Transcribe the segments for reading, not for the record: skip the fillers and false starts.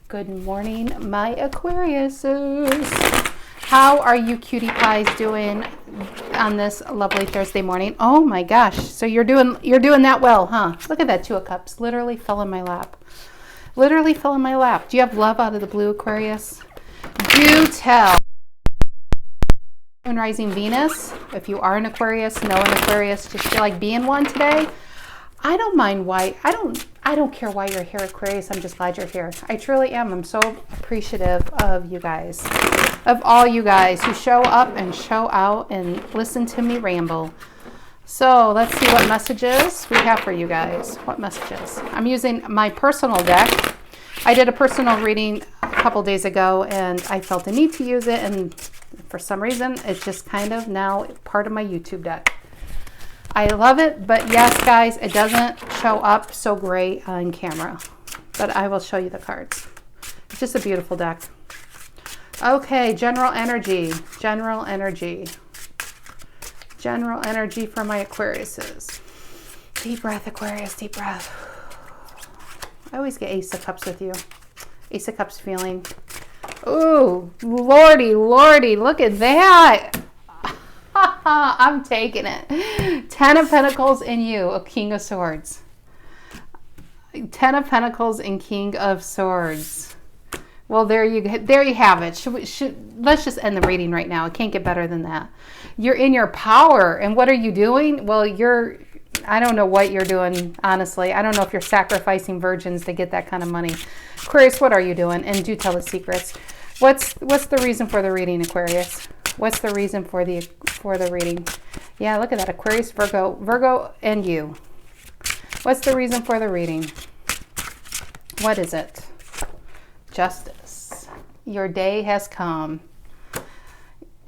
Good morning, my Aquariuses. How are you cutie pies doing on this lovely Thursday morning? Oh my gosh, so you're doing that well, huh? Look at that Two of Cups, literally fell in my lap. Literally fell in my lap. Do you have love out of the blue, Aquarius? Do tell. Moon rising Venus. If you are an Aquarius, know an Aquarius, just feel like being one today. I don't mind why. I don't care why you're here, Aquarius. I'm just glad you're here. I truly am. I'm so appreciative of you guys, of all you guys who show up and show out and listen to me ramble. So let's see what messages we have for you guys. What messages? I'm using my personal deck. I did a personal reading a couple days ago and I felt the need to use it, and for some reason it's just kind of now part of my YouTube deck. I love it, but yes, guys, it doesn't show up so great on camera, but I will show you the cards. It's just a beautiful deck. Okay, general energy for my Aquariuses. Deep breath, Aquarius, deep breath. I always get Ace of Cups with you. Ace of Cups feeling. Ooh, lordy, look at that. I'm taking it. 10 of Pentacles in you, a King of Swords. 10 of Pentacles and King of Swords. Well, there you have it. Let's just end the reading right now. It can't get better than that. You're in your power, and what are you doing? Well, I don't know what you're doing, honestly. I don't know if you're sacrificing virgins to get that kind of money. Aquarius, what are you doing? And do tell the secrets. What's the reason for the reading, Aquarius? What's the reason for the reading? Yeah, look at that. Aquarius, Virgo, and you. What's the reason for the reading? What is it? Justice. Your day has come.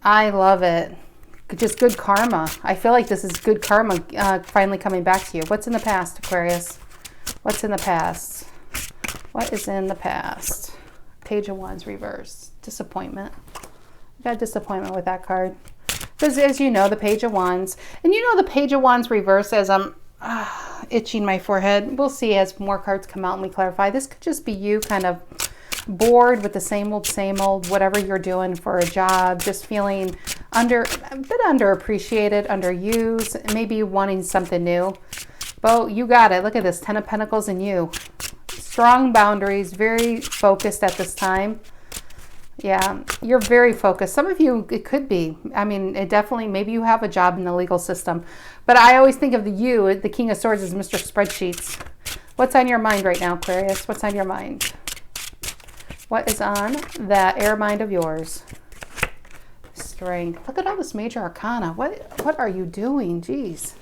I love it. Just good karma. I feel like this is good karma finally coming back to you. What's in the past, Aquarius? What's in the past? What is in the past? Page of Wands reverse. Disappointment. Got disappointment with that card. Because as you know, the Page of Wands, and you know the Page of Wands reverse, as I'm itching my forehead. We'll see as more cards come out and we clarify. This could just be you kind of bored with the same old, whatever you're doing for a job, just feeling a bit underappreciated, underused, maybe wanting something new. But you got it. Look at this, 10 of Pentacles in you. Strong boundaries, very focused at this time. Yeah, you're very focused. Some of you, it could be. I mean, it definitely, maybe you have a job in the legal system. But I always think of the King of Swords, as Mr. Spreadsheets. What's on your mind right now, Aquarius? What's on your mind? What is on that air mind of yours? Strength. Look at all this major arcana. What are you doing? Jeez.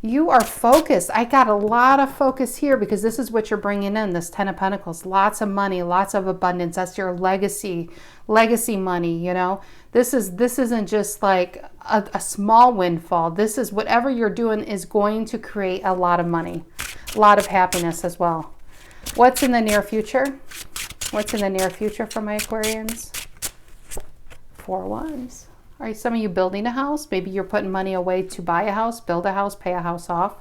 You are focused. I got a lot of focus here because this is what you're bringing in, this 10 of Pentacles. Lots of money, lots of abundance. That's your legacy money, you know. This isn't just like a small windfall. This is whatever you're doing is going to create a lot of money, a lot of happiness as well. What's in the near future? What's in the near future for my Aquarians? 4 Wands. Are some of you building a house? Maybe you're putting money away to buy a house, build a house, pay a house off.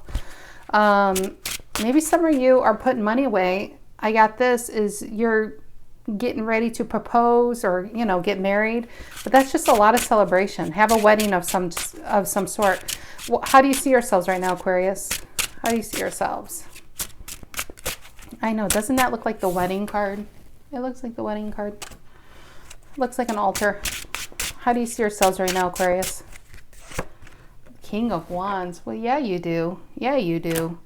Maybe some of you are putting money away. I got this, is you're getting ready to propose or, you know, get married. But that's just a lot of celebration. Have a wedding of some sort. How do you see yourselves right now, Aquarius? How do you see yourselves? I know, doesn't that look like the wedding card? It looks like the wedding card. It looks like an altar. How do you see yourselves right now, Aquarius? King of Wands. Well, yeah, you do. Yeah, you do.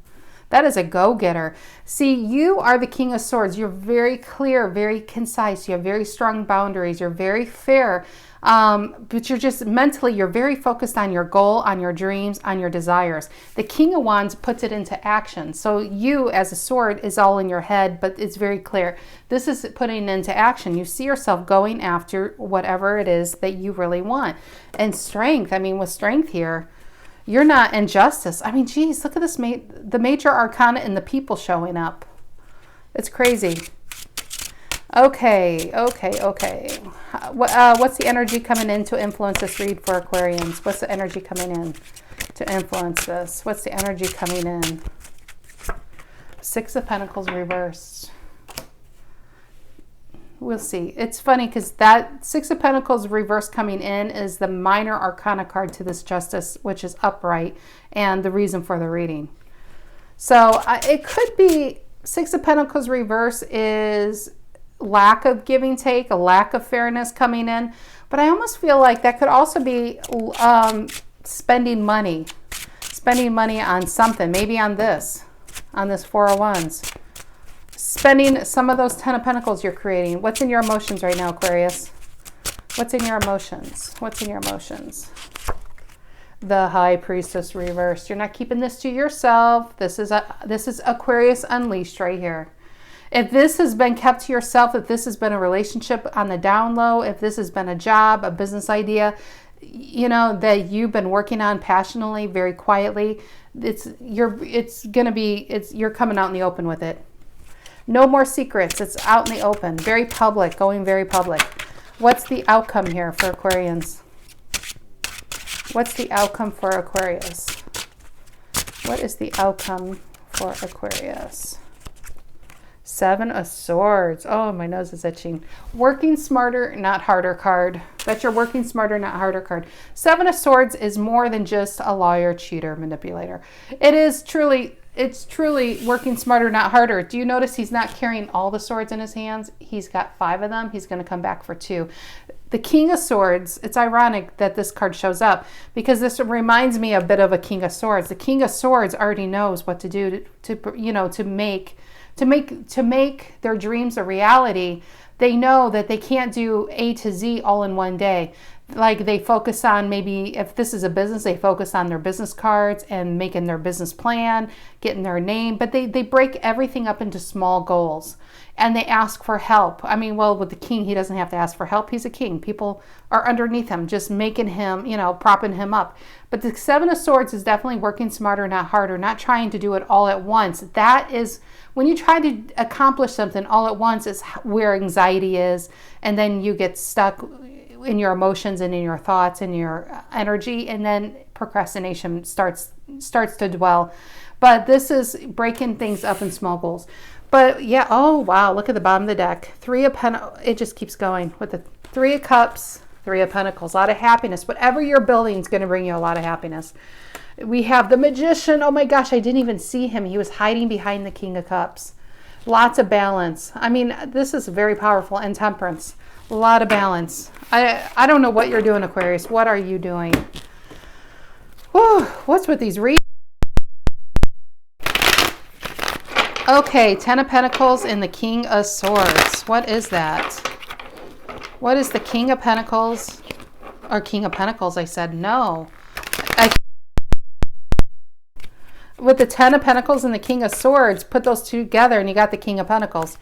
That is a go-getter. See, you are the King of Swords. You're very clear, very concise. You have very strong boundaries. You're very fair. But you're just mentally, you're very focused on your goal, on your dreams, on your desires. The King of Wands puts it into action. So you as a sword is all in your head, but it's very clear. This is putting into action. You see yourself going after whatever it is that you really want. And strength, I mean, with strength here, you're not in justice. I mean, geez, look at this, the major arcana and the people showing up. It's crazy. Okay. What's the energy coming in to influence this read for Aquarians? What's the energy coming in to influence this? What's the energy coming in? 6 of Pentacles reversed. We'll see. It's funny because that Six of Pentacles reverse coming in is the minor arcana card to this Justice, which is upright, and the reason for the reading. So it could be Six of Pentacles reverse is lack of giving take, a lack of fairness coming in. But I almost feel like that could also be spending money on something, maybe on this Four of Wands. Spending some of those Ten of Pentacles you're creating. What's in your emotions right now, Aquarius? What's in your emotions? What's in your emotions? The High Priestess reversed. You're not keeping this to yourself. This is Aquarius Unleashed right here. If this has been kept to yourself, if this has been a relationship on the down low, if this has been a job, a business idea, you know, that you've been working on passionately, very quietly, you're coming out in the open with it. No more secrets. It's out in the open. Very public, going very public. What's the outcome here for Aquarians? What's the outcome for Aquarius? What is the outcome for Aquarius? Seven of Swords. Oh, my nose is itching. Working smarter, not harder card. That's your working smarter, not harder card. Seven of Swords is more than just a liar, cheater, manipulator. It's truly working smarter, not harder. Do you notice he's not carrying all the swords in his hands? He's got 5 of them. He's going to come back for 2. The King of Swords, it's ironic that this card shows up because this reminds me a bit of a King of Swords. The King of Swords already knows what to do to make their dreams a reality. They know that they can't do A to Z all in one day. Like they focus on, maybe if this is a business, they focus on their business cards and making their business plan, getting their name, but they break everything up into small goals and they ask for help. I mean, well, with the king, he doesn't have to ask for help. He's a king. People are underneath him, just making him, propping him up. But the Seven of Swords is definitely working smarter, not harder, not trying to do it all at once. That is, when you try to accomplish something all at once, is where anxiety is. And then you get stuck in your emotions and in your thoughts and your energy, and then procrastination starts to dwell. But this is breaking things up in small goals. But yeah, oh wow, look at the bottom of the deck. Three of Pentacles, it just keeps going with the Three of Cups, Three of Pentacles, a lot of happiness. Whatever you're building is going to bring you a lot of happiness. We have the Magician. Oh my gosh, I didn't even see him. He was hiding behind the King of Cups. Lots of balance. I mean, this is very powerful. And Temperance. A lot of balance. I don't know what you're doing, Aquarius. What are you doing? Whew, what's with these readings? Okay, Ten of Pentacles and the King of Swords. What is that? What is the King of Pentacles? Or King of Pentacles, I said. No. With the Ten of Pentacles and the King of Swords, put those two together and you got the King of Pentacles.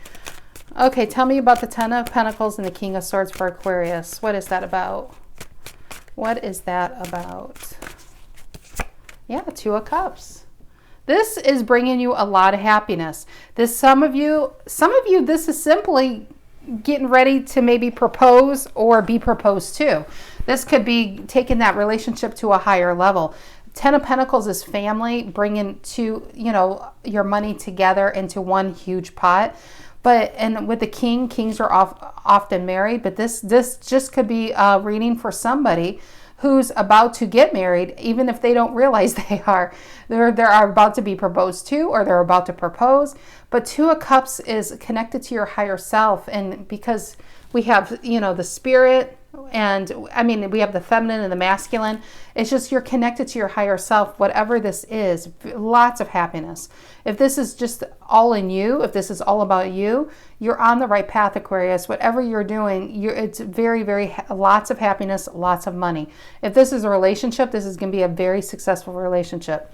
Okay, tell me about the Ten of Pentacles and the King of Swords for Aquarius. What is that about? What is that about? Yeah, Two of Cups. This is bringing you a lot of happiness. Some of you, this is simply getting ready to maybe propose or be proposed to. This could be taking that relationship to a higher level. Ten of Pentacles is family, bringing your money together into one huge pot. And with the king, kings are often married, but this just could be a reading for somebody who's about to get married, even if they don't realize they are. They're about to be proposed to, or they're about to propose. But Two of Cups is connected to your higher self, and because we have, the spirit, and I mean, we have the feminine and the masculine. It's just you're connected to your higher self, whatever this is. Lots of happiness. If this is just all in you, if this is all about you, you're on the right path, Aquarius. Whatever you're doing, it's very, very, lots of happiness, lots of money. If this is a relationship, this is going to be a very successful relationship.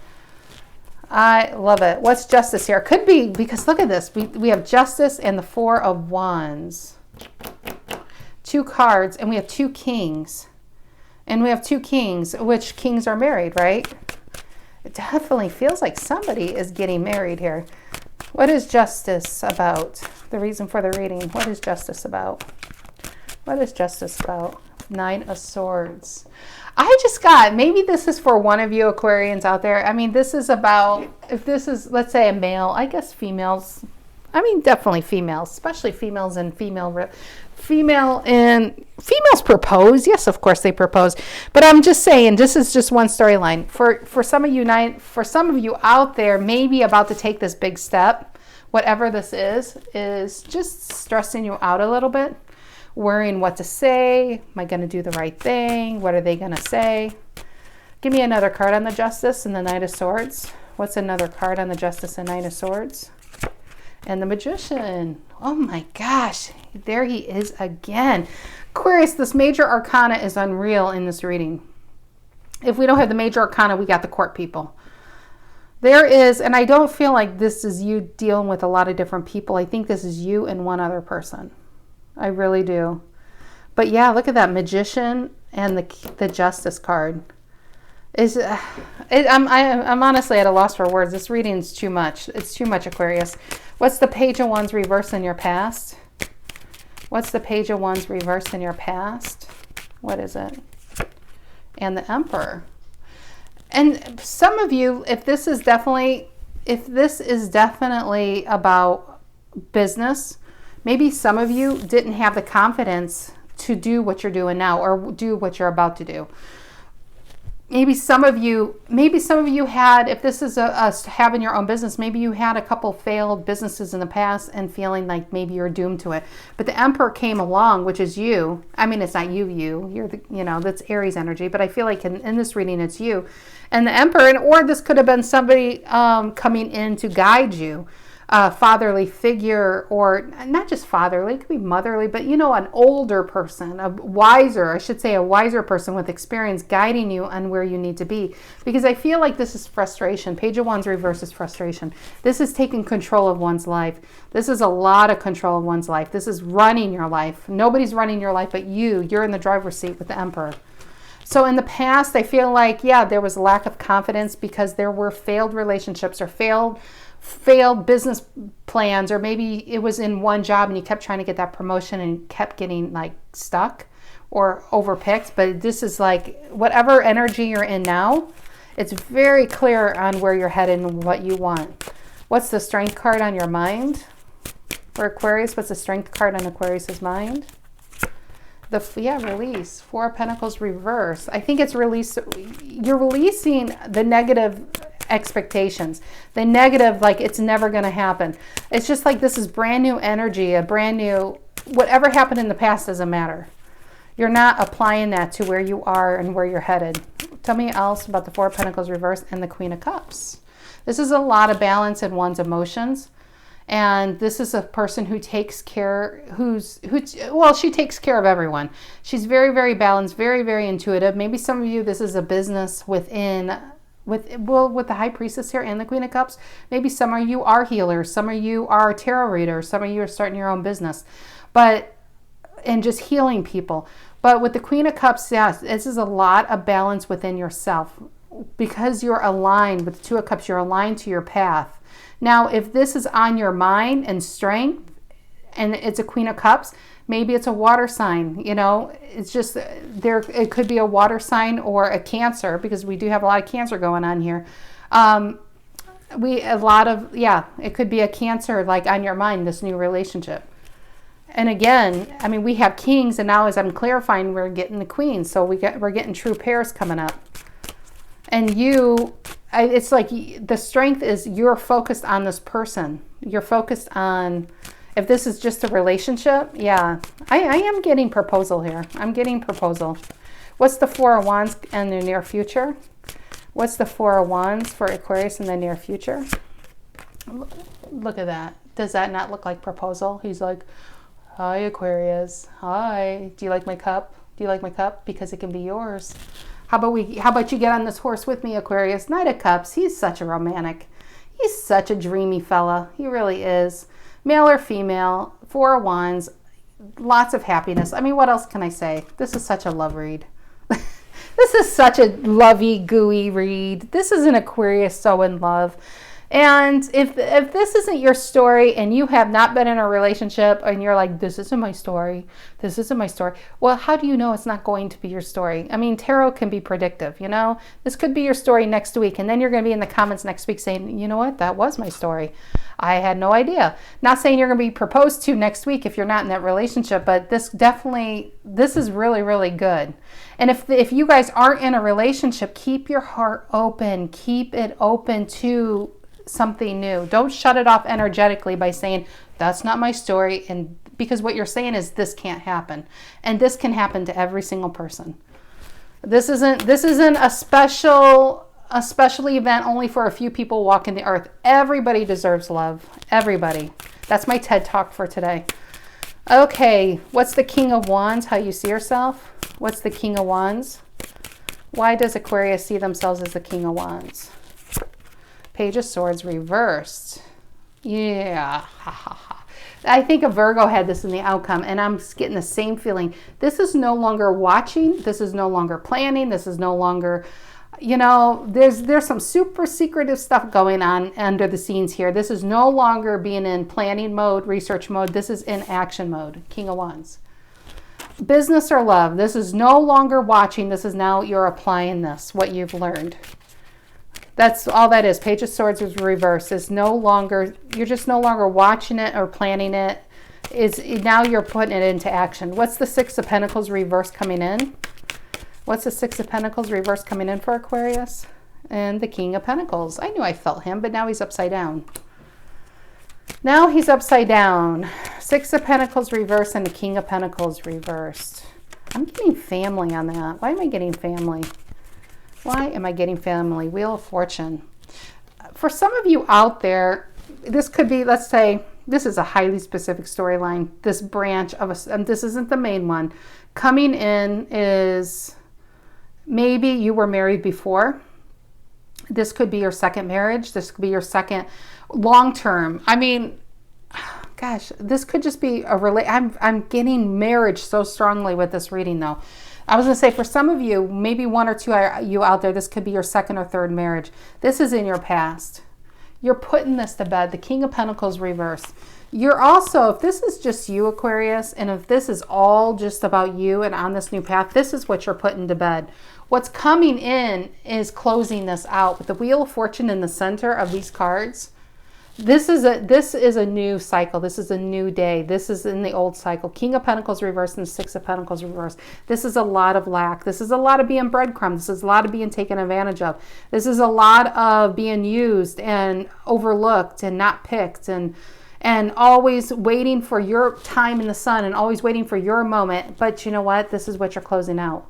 I love it. What's Justice here? Could be, because look at this. We have Justice and the Four of Wands. 2 cards, and we have 2 kings. And we have 2 kings, which kings are married, right? It definitely feels like somebody is getting married here. What is Justice about? The reason for the reading. What is Justice about? What is Justice about? 9 of Swords. I just got, maybe this is for one of you Aquarians out there. I mean, this is about, if this is, let's say, a male, I guess females I mean, definitely females, especially females and females propose. Yes, of course they propose. But I'm just saying, this is just one storyline. For some of you out there, maybe about to take this big step, whatever this is just stressing you out a little bit, worrying what to say. Am I going to do the right thing? What are they going to say? Give me another card on the Justice and the Knight of Swords. What's another card on the Justice and Knight of Swords? And the Magician. Oh my gosh, there he is again. Aquarius, this major arcana is unreal in this reading. If we don't have the major arcana, we got the court people. There is, and I don't feel like this is you dealing with a lot of different people. I think this is you and one other person. I really do. But yeah, look at that Magician and the Justice card. I'm honestly at a loss for words. This reading is too much. It's too much, Aquarius. What's the Page of Wands reversed in your past? What's the Page of Wands reversed in your past? What is it? And the Emperor. And some of you, if this is definitely about business, maybe some of you didn't have the confidence to do what you're doing now or do what you're about to do. Maybe some of you had, if this is having your own business, maybe you had a couple failed businesses in the past and feeling like maybe you're doomed to it. But the Emperor came along, which is you. I mean, it's not you're the, that's Aries energy, but I feel like in this reading, it's you. And the Emperor, or this could have been somebody coming in to guide you. Fatherly figure, or not just fatherly, it could be motherly, but an older person, a wiser person with experience guiding you on where you need to be. Because I feel like this is frustration. Page of Wands reverse is frustration. This is taking control of one's life. This is a lot of control of one's life. This is running your life. Nobody's running your life but you. You're in the driver's seat with the Emperor. So in the past, I feel like, there was a lack of confidence because there were failed relationships or failed business plans, or maybe it was in one job and you kept trying to get that promotion and kept getting stuck or overpicked. But this is whatever energy you're in now, it's very clear on where you're headed and what you want. What's the Strength card on your mind for Aquarius? What's the Strength card on Aquarius's mind? Release. Four of Pentacles reverse. I think it's release. You're releasing the negative expectations, the negative, it's never going to happen. It's just this is brand new energy, whatever happened in the past doesn't matter. You're not applying that to where you are and where you're headed. Tell me else about the Four of Pentacles reverse and the Queen of Cups. This is a lot of balance in one's emotions. And this is a person who takes care, she takes care of everyone. She's very, very balanced, very, very intuitive. Maybe some of you, this is a business with the High Priestess here and the Queen of Cups. Maybe some of you are healers, some of you are tarot readers, some of you are starting your own business, and just healing people. But with the Queen of Cups, yes, this is a lot of balance within yourself because you're aligned with the Two of Cups. You're aligned to your path. Now, if this is on your mind and strength, and it's a Queen of Cups, maybe it's a water sign, it's just it could be a water sign or a Cancer, because we do have a lot of Cancer going on here. It could be a Cancer on your mind, this new relationship. And again, we have Kings, and now as I'm clarifying, we're getting the Queen. So we're getting true pairs coming up. And it's the strength is you're focused on this person. You're focused on, if this is just a relationship, I am getting proposal here. I'm getting proposal. What's the Four of Wands in the near future? What's the Four of Wands for Aquarius in the near future? Look at that. Does that not look like proposal? He's like, hi, Aquarius. Hi. Do you like my cup? Do you like my cup? Because it can be yours. How about you get on this horse with me, Aquarius? Knight of Cups. He's such a romantic. He's such a dreamy fella. He really is. Male or female, Four of Wands, lots of happiness. What else can I say? This is such a love read. This is such a lovey, gooey read. This is an Aquarius so in love. And if this isn't your story and you have not been in a relationship and you're like, this isn't my story, this isn't my story. Well, how do you know it's not going to be your story? I mean, tarot can be predictive, you know? This could be your story next week. And then you're going to be in the comments next week saying, you know what? That was my story. I had no idea. Not saying you're going to be proposed to next week if you're not in that relationship, but this is really, really good. And if you guys aren't in a relationship, keep your heart open. Keep it open to something new. Don't shut it off energetically by saying, that's not my story. And because what you're saying is this can't happen. And this can happen to every single person. This isn't a special event only for a few people walking the earth. Everybody deserves love. Everybody. That's my TED Talk for today. Okay, what's the King of Wands? How you see yourself? What's the King of Wands? Why does Aquarius see themselves as the King of Wands? Page of Swords reversed. Yeah. I think a Virgo had this in the outcome, and I'm getting the same feeling. This is no longer watching. This is no longer planning. This is no longer, you know, there's some super secretive stuff going on under the scenes here. This is no longer being in planning mode, research mode. This is in action mode. King of Wands. Business or love. This is no longer watching. This is now you're applying this, what you've learned. That's all that is. Page of Swords is reversed. It's no longer, you're just no longer watching it or planning it. Now you're putting it into action. What's the Six of Pentacles reverse coming in? What's the Six of Pentacles reverse coming in for Aquarius? And the King of Pentacles. I knew I felt him, but now he's upside down. Now he's upside down. Six of Pentacles reversed and the King of Pentacles reversed. I'm getting family on that. Why am I getting family? Why am I getting family? Wheel of Fortune. For some of you out there, this could be, let's say, this is a highly specific storyline. This branch of this isn't the main one. Coming in is maybe you were married before. This could be your second marriage. This could be your second long-term. I mean, gosh, this could just be I'm getting marriage so strongly with this reading though. I was going to say, for some of you, maybe one or two of you out there, this could be your second or third marriage. This is in your past. You're putting this to bed. The King of Pentacles reversed. You're also, if this is just you, Aquarius, and if this is all just about you and on this new path, this is what you're putting to bed. What's coming in is closing this out. With the Wheel of Fortune in the center of these cards, this is a new cycle. This is a new day. This is in the old cycle. King of Pentacles reversed and Six of Pentacles reversed. This is a lot of lack. This is a lot of being breadcrumbed. This is a lot of being taken advantage of. This is a lot of being used and overlooked and not picked and always waiting for your time in the sun and always waiting for your moment. But you know what? This is what you're closing out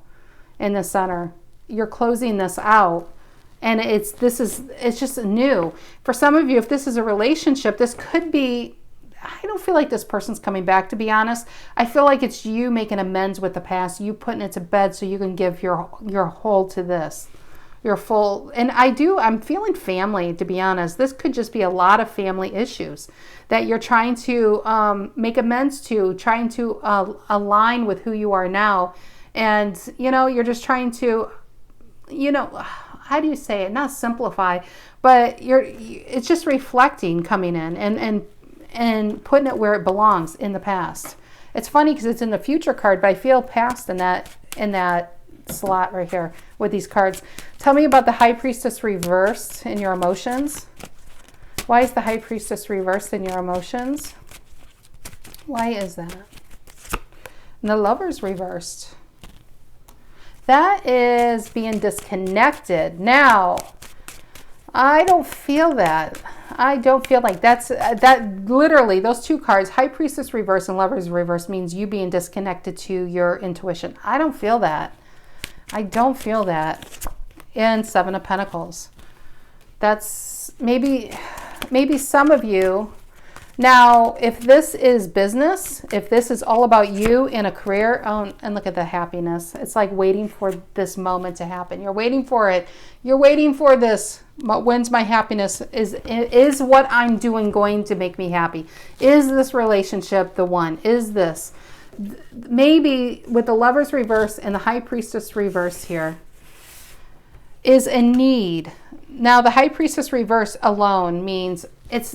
in the center. You're closing this out. And it's just new. For some of you, if this is a relationship, this could be, I don't feel like this person's coming back, to be honest. I feel like it's you making amends with the past, you putting it to bed so you can give your whole to this. Your full, and I'm feeling family, to be honest. This could just be a lot of family issues that you're trying to make amends to, trying to align with who you are now. And, you know, you're just trying to, you know, how do you say it? Not simplify, but it's just reflecting, coming in and putting it where it belongs in the past. It's funny because it's in the future card, but I feel past in that slot right here with these cards. Tell me about the High Priestess reversed in your emotions. Why is the High Priestess reversed in your emotions? Why is that? And the Lover's reversed. That is being disconnected. Now, I don't feel that. I don't feel like that literally, those two cards, High Priestess reverse and Lover's reverse, means you being disconnected to your intuition. I don't feel that. I don't feel that. And Seven of Pentacles. That's maybe some of you. Now, if this is business, if this is all about you in a career, and look at the happiness. It's like waiting for this moment to happen. You're waiting for it. You're waiting for this. When's my happiness? Is what I'm doing going to make me happy? Is this relationship the one? Is this? Maybe with the Lover's reverse and the High Priestess reverse here, is in need. Now, the High Priestess reverse alone means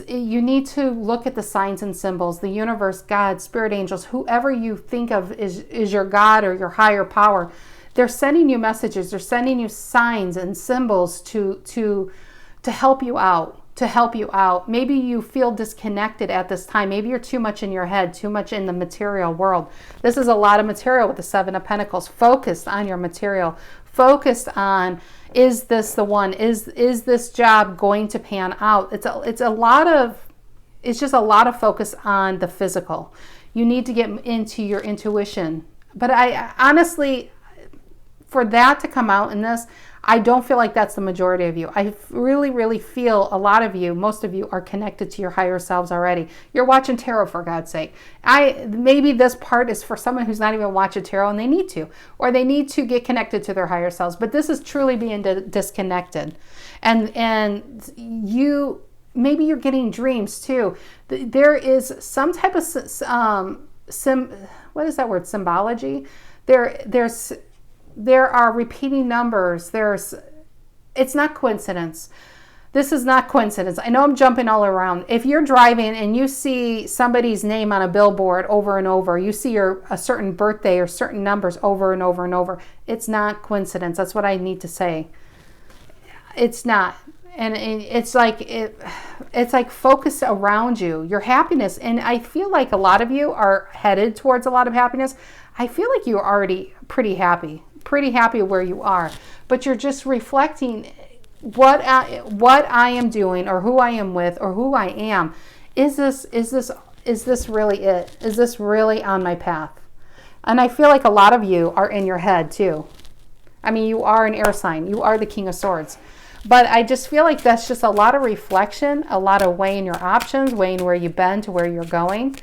you need to look at the signs and symbols, the universe, God, spirit angels, whoever you think of is your God or your higher power. They're sending you messages. They're sending you signs and symbols to help you out, Maybe you feel disconnected at this time. Maybe you're too much in your head, too much in the material world. This is a lot of material with the Seven of Pentacles. Focused on your material. Focused on, is this the one? Is this job going to pan out? It's just a lot of focus on the physical. You need to get into your intuition. But I honestly, for that to come out in this, I don't feel like that's the majority of you. I really, really feel a lot of you, most of you, are connected to your higher selves already. You're watching tarot, for God's sake. Maybe this part is for someone who's not even watching tarot and they need to, or they need to get connected to their higher selves. But this is truly being disconnected. And you, maybe you're getting dreams too. There is some type of, what is that word? Symbology? There are repeating numbers. It's not coincidence. This is not coincidence. I know I'm jumping all around. If you're driving and you see somebody's name on a billboard over and over, you see a certain birthday or certain numbers over and over and over, it's not coincidence. That's what I need to say. It's not. And it's like focus around you, your happiness. And I feel like a lot of you are headed towards a lot of happiness. I feel like you're already pretty happy where you are, but you're just reflecting what I am doing, or who I am with, or who I am. Is this really it? Is this really on my path? And I feel like a lot of you are in your head too. I mean, you are an air sign. You are the King of Swords. But I just feel like that's just a lot of reflection, a lot of weighing your options, weighing where you've been to where you're going.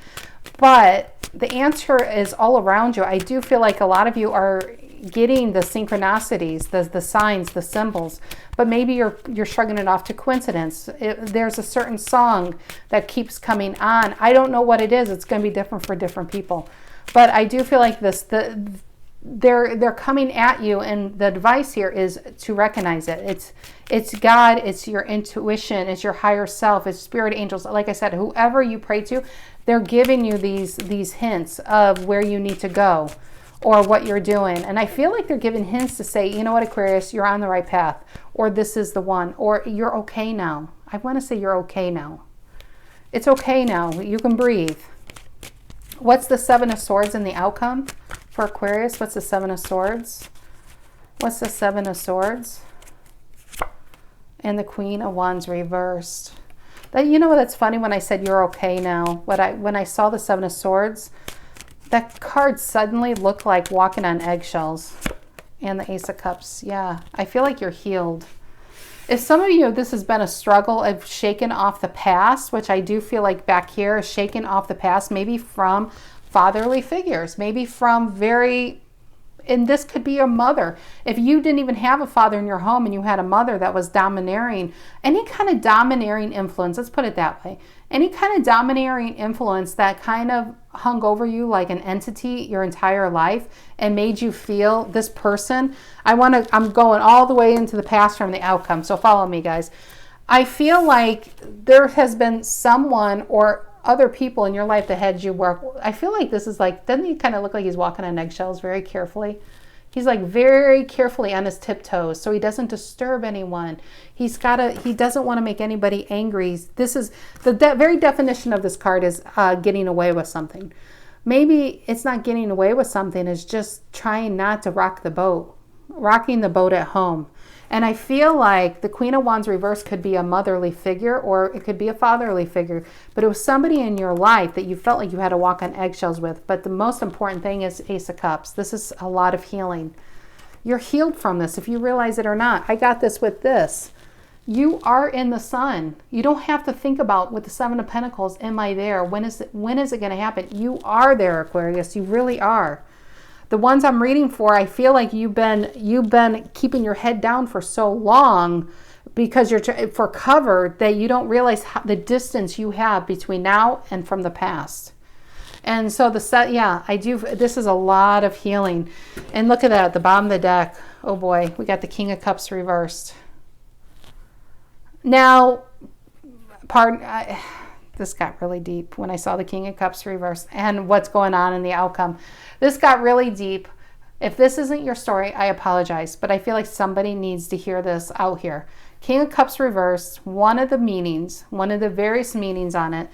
But the answer is all around you. I do feel like a lot of you are getting the synchronicities, the signs, the symbols, but maybe you're shrugging it off to coincidence. There's a certain song that keeps coming on. I don't know what it is. It's going to be different for different people. But I do feel like they're coming at you, and the advice here is to recognize it. It's God, it's your intuition, it's your higher self, it's spirit angels. Like I said, whoever you pray to, they're giving you these hints of where you need to go or what you're doing. And I feel like they're giving hints to say, you know what, Aquarius, you're on the right path, or this is the one, or you're okay now. I want to say you're okay now. It's okay now. You can breathe. What's the Seven of Swords in the outcome for Aquarius? What's the Seven of Swords? What's the Seven of Swords? And the Queen of Wands reversed. You know what, that's funny, when I said you're okay now, when I saw the Seven of Swords, that card suddenly looked like walking on eggshells. And the Ace of Cups. Yeah, I feel like you're healed. If some of you, this has been a struggle of shaking off the past, which I do feel like back here is shaking off the past, maybe from fatherly figures, maybe from and this could be your mother. If you didn't even have a father in your home and you had a mother that was domineering, any kind of domineering influence, let's put it that way, any kind of domineering influence that kind of hung over you like an entity your entire life and made you feel this person. I'm going all the way into the past from the outcome, so follow me, guys. I feel like there has been someone or other people in your life that had you work. I feel like this is like, doesn't he kind of look like he's walking on eggshells very carefully? He's like very carefully on his tiptoes so he doesn't disturb anyone. He doesn't want to make anybody angry. This is the very definition of this card is getting away with something. Maybe it's not getting away with something, it's just trying not to rock the boat, rocking the boat at home. And I feel like the Queen of Wands reverse could be a motherly figure, or it could be a fatherly figure, but it was somebody in your life that you felt like you had to walk on eggshells with. But the most important thing is Ace of Cups. This is a lot of healing. You're healed from this, if you realize it or not. I got this with this. You are in the sun. You don't have to think about, with the Seven of Pentacles, am I there? When is it going to happen? You are there, Aquarius. You really are. The ones I'm reading for, I feel like you've been keeping your head down for so long because you're for cover that you don't realize the distance you have between now and from the past. And so I do. This is a lot of healing. And look at that, the bottom of the deck. Oh boy, we got the King of Cups reversed. Now, this got really deep when I saw the King of Cups reversed and what's going on in the outcome. This got really deep. If this isn't your story, I apologize, but I feel like somebody needs to hear this out here. King of Cups reversed, one of the various meanings on it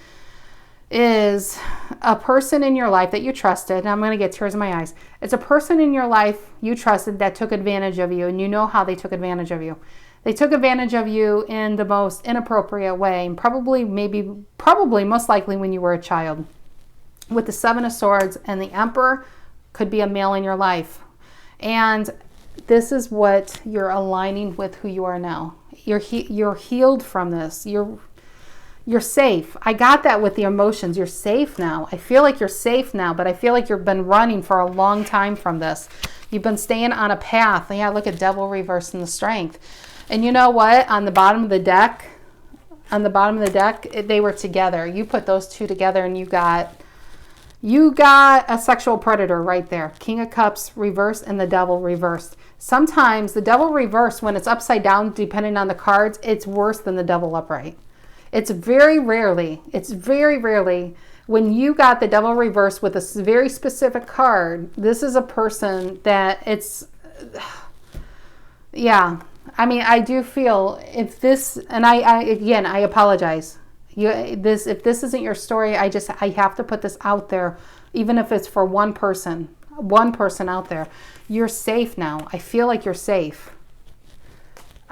is a person in your life that you trusted, and I'm going to get tears in my eyes. It's a person in your life you trusted that took advantage of you, and you know how they took advantage of you. They took advantage of you in the most inappropriate way, and probably, most likely when you were a child. With the Seven of Swords and the Emperor, could be a male in your life. And this is what you're aligning with who you are now. You're healed from this. You're safe. I got that with the emotions. You're safe now. I feel like you're safe now, but I feel like you've been running for a long time from this. You've been staying on a path. Yeah, look at Devil reversed in the Strength. And you know what? On the bottom of the deck, they were together. You put those two together and you got a sexual predator right there. King of Cups reversed and the Devil reversed. Sometimes the Devil reversed, when it's upside down, depending on the cards, it's worse than the Devil upright. It's very rarely when you got the Devil reversed with a very specific card. This is a person that I mean, I do feel if this, and I apologize. If this isn't your story, I have to put this out there, even if it's for one person out there. You're safe now. I feel like you're safe.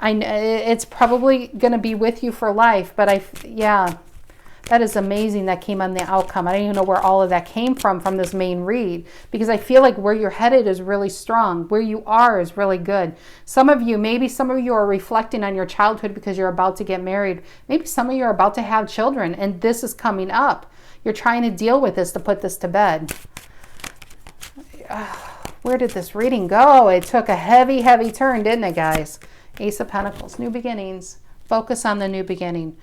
It's probably going to be with you for life, but that is amazing that came on the outcome. I don't even know where all of that came from this main read, because I feel like where you're headed is really strong. Where you are is really good. Maybe some of you are reflecting on your childhood because you're about to get married. Maybe some of you are about to have children and this is coming up. You're trying to deal with this to put this to bed. Where did this reading go? It took a heavy, heavy turn, didn't it, guys? Ace of Pentacles, new beginnings. Focus on the new beginning.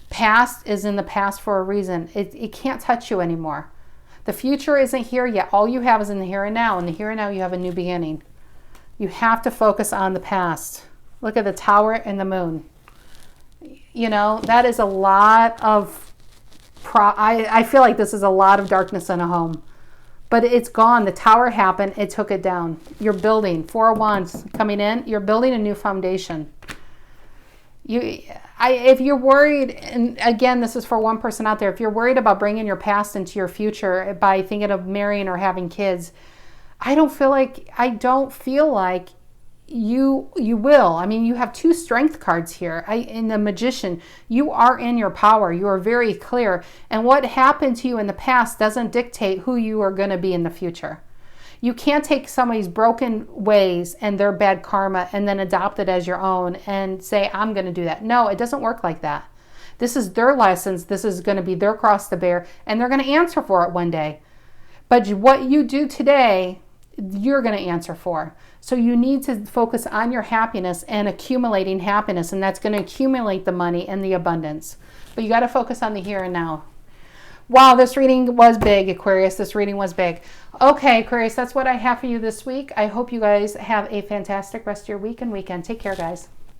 Past is in the past for a reason. It can't touch you anymore. The future isn't here yet. All you have is in the here and now. In the here and now, you have a new beginning. You have to focus on the past. Look at the Tower and the Moon. You know, that is a lot of... I feel like this is a lot of darkness in a home. But it's gone. The Tower happened. It took it down. You're building. Four of Wands coming in. You're building a new foundation. If you're worried, and again, this is for one person out there, if you're worried about bringing your past into your future by thinking of marrying or having kids, I don't feel like you will. I mean, you have two Strength cards here. In the Magician, you are in your power. You are very clear. And what happened to you in the past doesn't dictate who you are going to be in the future. You can't take somebody's broken ways and their bad karma and then adopt it as your own and say, I'm going to do that. No, it doesn't work like that. This is their lessons. This is going to be their cross to bear, and they're going to answer for it one day. But what you do today, you're going to answer for. So you need to focus on your happiness and accumulating happiness, and that's going to accumulate the money and the abundance. But you got to focus on the here and now. Wow, this reading was big, Aquarius. This reading was big. Okay, Aquarius, that's what I have for you this week. I hope you guys have a fantastic rest of your week and weekend. Take care, guys.